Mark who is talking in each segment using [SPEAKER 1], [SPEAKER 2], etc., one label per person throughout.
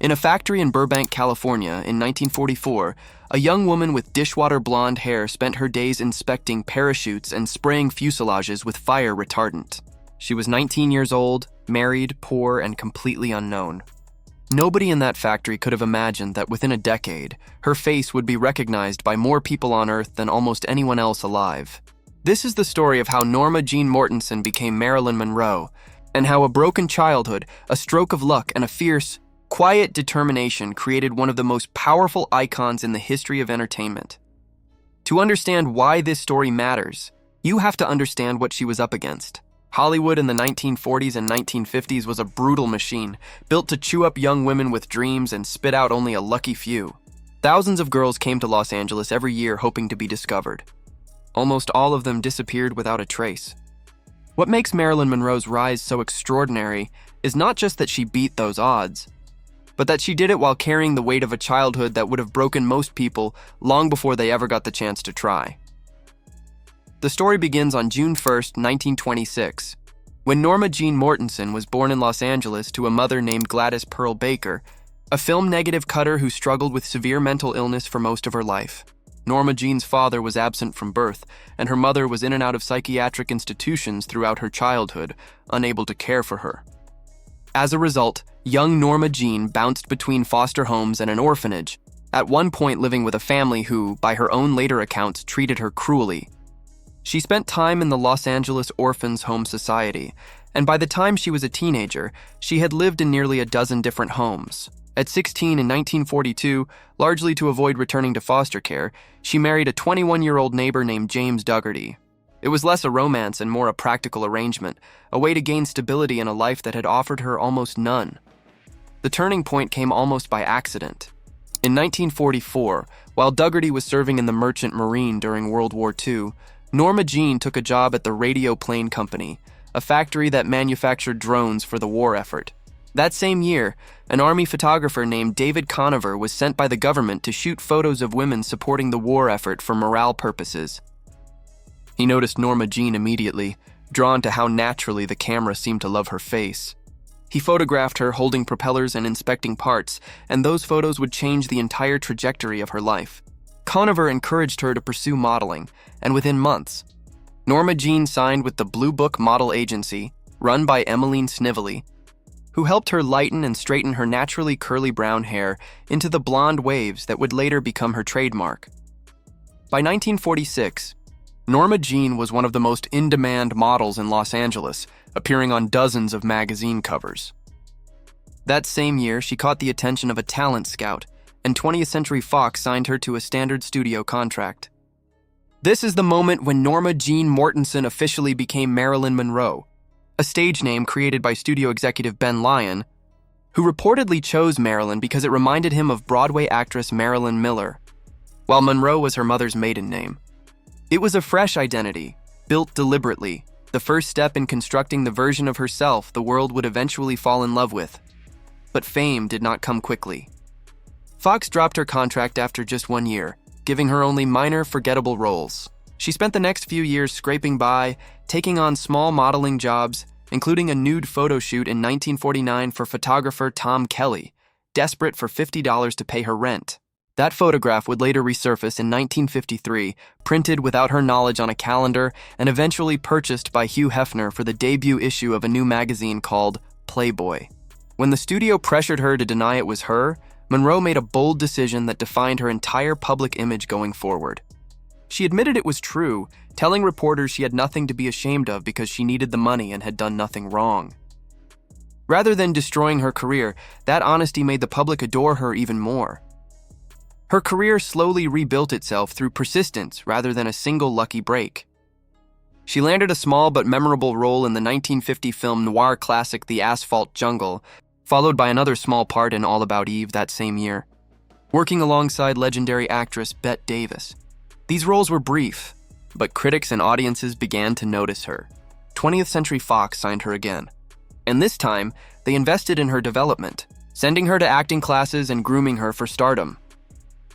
[SPEAKER 1] In a factory in Burbank, California, in 1944, a young woman with dishwater blonde hair spent her days inspecting parachutes and spraying fuselages with fire retardant. She was 19 years old, married, poor, and completely unknown. Nobody in that factory could have imagined that within a decade, her face would be recognized by more people on Earth than almost anyone else alive. This is the story of how Norma Jeane Mortenson became Marilyn Monroe, and how a broken childhood, a stroke of luck, and a fierce, quiet determination created one of the most powerful icons in the history of entertainment. To understand why this story matters, you have to understand what she was up against. Hollywood in the 1940s and 1950s was a brutal machine, built to chew up young women with dreams and spit out only a lucky few. Thousands of girls came to Los Angeles every year hoping to be discovered. Almost all of them disappeared without a trace. What makes Marilyn Monroe's rise so extraordinary is not just that she beat those odds, but that she did it while carrying the weight of a childhood that would have broken most people long before they ever got the chance to try. The story begins on June 1st, 1926, when Norma Jeane Mortenson was born in Los Angeles to a mother named Gladys Pearl Baker, a film negative cutter who struggled with severe mental illness for most of her life. Norma Jeane's father was absent from birth, and her mother was in and out of psychiatric institutions throughout her childhood, unable to care for her. As a result, young Norma Jeane bounced between foster homes and an orphanage, at one point living with a family who, by her own later accounts, treated her cruelly. She spent time in the Los Angeles Orphans Home Society, and by the time she was a teenager, she had lived in nearly a dozen different homes. At 16 in 1942, largely to avoid returning to foster care, she married a 21-year-old neighbor named James Dougherty. It was less a romance and more a practical arrangement, a way to gain stability in a life that had offered her almost none. The turning point came almost by accident. In 1944, while Dougherty was serving in the Merchant Marine during World War II, Norma Jeane took a job at the Radio Plane Company, a factory that manufactured drones for the war effort. That same year, an Army photographer named David Conover was sent by the government to shoot photos of women supporting the war effort for morale purposes. He noticed Norma Jeane immediately, drawn to how naturally the camera seemed to love her face. He photographed her holding propellers and inspecting parts, and those photos would change the entire trajectory of her life. Conover encouraged her to pursue modeling, and within months, Norma Jeane signed with the Blue Book Model Agency, run by Emmeline Snively, who helped her lighten and straighten her naturally curly brown hair into the blonde waves that would later become her trademark. By 1946, Norma Jeane was one of the most in-demand models in Los Angeles, appearing on dozens of magazine covers. That same year, she caught the attention of a talent scout, and 20th Century Fox signed her to a standard studio contract. This is the moment when Norma Jeane Mortenson officially became Marilyn Monroe, a stage name created by studio executive Ben Lyon, who reportedly chose Marilyn because it reminded him of Broadway actress Marilyn Miller, while Monroe was her mother's maiden name. It was a fresh identity, built deliberately, the first step in constructing the version of herself the world would eventually fall in love with. But fame did not come quickly. Fox dropped her contract after just 1 year, giving her only minor, forgettable roles. She spent the next few years scraping by, taking on small modeling jobs, including a nude photo shoot in 1949 for photographer Tom Kelly, desperate for $50 to pay her rent. That photograph would later resurface in 1953, printed without her knowledge on a calendar, and eventually purchased by Hugh Hefner for the debut issue of a new magazine called Playboy. When the studio pressured her to deny it was her, Monroe made a bold decision that defined her entire public image going forward. She admitted it was true, telling reporters she had nothing to be ashamed of because she needed the money and had done nothing wrong. Rather than destroying her career, that honesty made the public adore her even more. Her career slowly rebuilt itself through persistence rather than a single lucky break. She landed a small but memorable role in the 1950 film noir classic The Asphalt Jungle, followed by another small part in All About Eve that same year, working alongside legendary actress Bette Davis. These roles were brief, but critics and audiences began to notice her. 20th Century Fox signed her again, and this time, they invested in her development, sending her to acting classes and grooming her for stardom.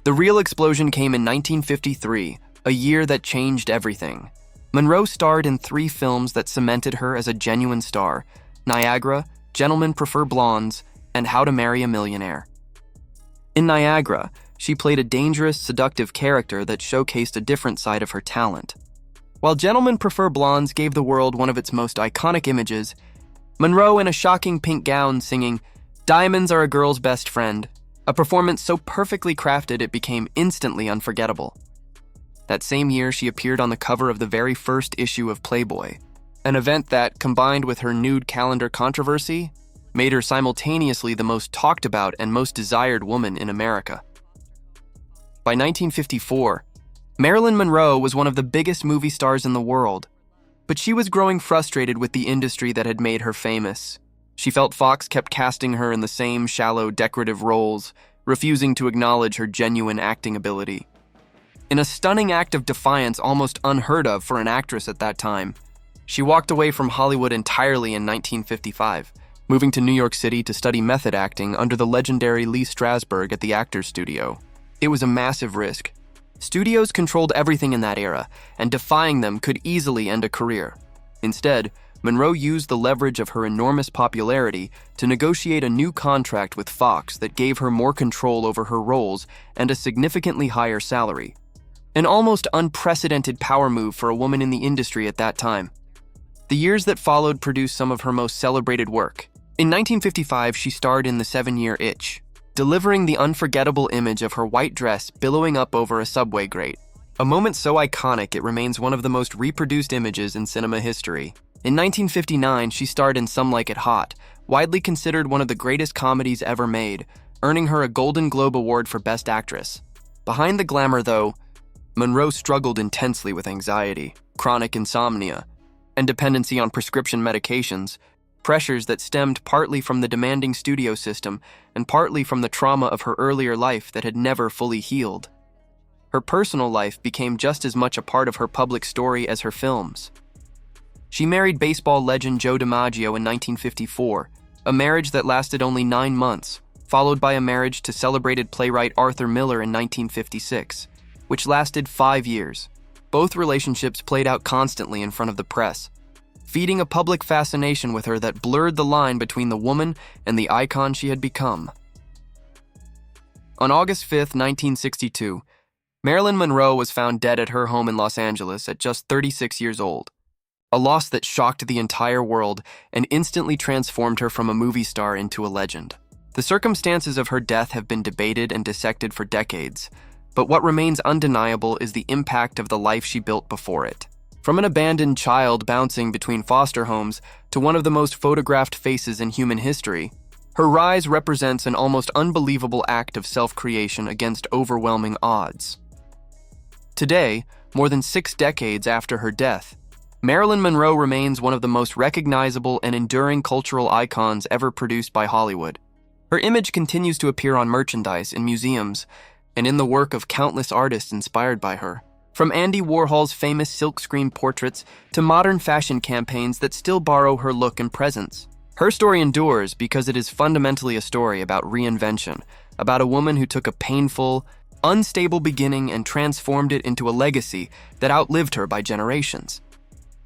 [SPEAKER 1] The real explosion came in 1953, a year that changed everything. Monroe starred in 3 films that cemented her as a genuine star: Niagara, Gentlemen Prefer Blondes, and How to Marry a Millionaire. In Niagara, she played a dangerous, seductive character that showcased a different side of her talent. While Gentlemen Prefer Blondes gave the world one of its most iconic images, Monroe in a shocking pink gown singing, "Diamonds Are a Girl's Best Friend," a performance so perfectly crafted it became instantly unforgettable. That same year, she appeared on the cover of the very first issue of Playboy, an event that, combined with her nude calendar controversy, made her simultaneously the most talked about and most desired woman in America. By 1954, Marilyn Monroe was one of the biggest movie stars in the world, but she was growing frustrated with the industry that had made her famous. She felt Fox kept casting her in the same shallow, decorative roles, refusing to acknowledge her genuine acting ability. In a stunning act of defiance almost unheard of for an actress at that time, she walked away from Hollywood entirely in 1955, moving to New York City to study method acting under the legendary Lee Strasberg at the Actors Studio. It was a massive risk. Studios controlled everything in that era, and defying them could easily end a career. Instead, Monroe used the leverage of her enormous popularity to negotiate a new contract with Fox that gave her more control over her roles and a significantly higher salary. An almost unprecedented power move for a woman in the industry at that time. The years that followed produced some of her most celebrated work. In 1955, she starred in The 7-Year Itch, delivering the unforgettable image of her white dress billowing up over a subway grate. A moment so iconic it remains one of the most reproduced images in cinema history. In 1959, she starred in Some Like It Hot, widely considered one of the greatest comedies ever made, earning her a Golden Globe Award for Best Actress. Behind the glamour, though, Monroe struggled intensely with anxiety, chronic insomnia, and dependency on prescription medications, pressures that stemmed partly from the demanding studio system and partly from the trauma of her earlier life that had never fully healed. Her personal life became just as much a part of her public story as her films. She married baseball legend Joe DiMaggio in 1954, a marriage that lasted only 9 months, followed by a marriage to celebrated playwright Arthur Miller in 1956, which lasted 5 years. Both relationships played out constantly in front of the press, feeding a public fascination with her that blurred the line between the woman and the icon she had become. On August 5, 1962, Marilyn Monroe was found dead at her home in Los Angeles at just 36 years old, a loss that shocked the entire world and instantly transformed her from a movie star into a legend. The circumstances of her death have been debated and dissected for decades, but what remains undeniable is the impact of the life she built before it. From an abandoned child bouncing between foster homes to one of the most photographed faces in human history, her rise represents an almost unbelievable act of self-creation against overwhelming odds. Today, more than 6 decades after her death, Marilyn Monroe remains one of the most recognizable and enduring cultural icons ever produced by Hollywood. Her image continues to appear on merchandise in museums and in the work of countless artists inspired by her. From Andy Warhol's famous silkscreen portraits to modern fashion campaigns that still borrow her look and presence. Her story endures because it is fundamentally a story about reinvention, about a woman who took a painful, unstable beginning and transformed it into a legacy that outlived her by generations.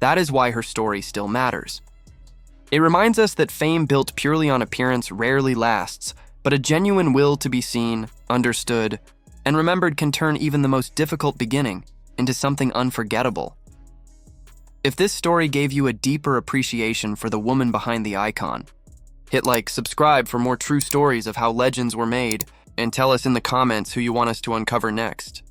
[SPEAKER 1] That is why her story still matters. It reminds us that fame built purely on appearance rarely lasts, but a genuine will to be seen, understood, and remembered can turn even the most difficult beginning into something unforgettable. If this story gave you a deeper appreciation for the woman behind the icon, hit like, subscribe for more true stories of how legends were made, and tell us in the comments who you want us to uncover next.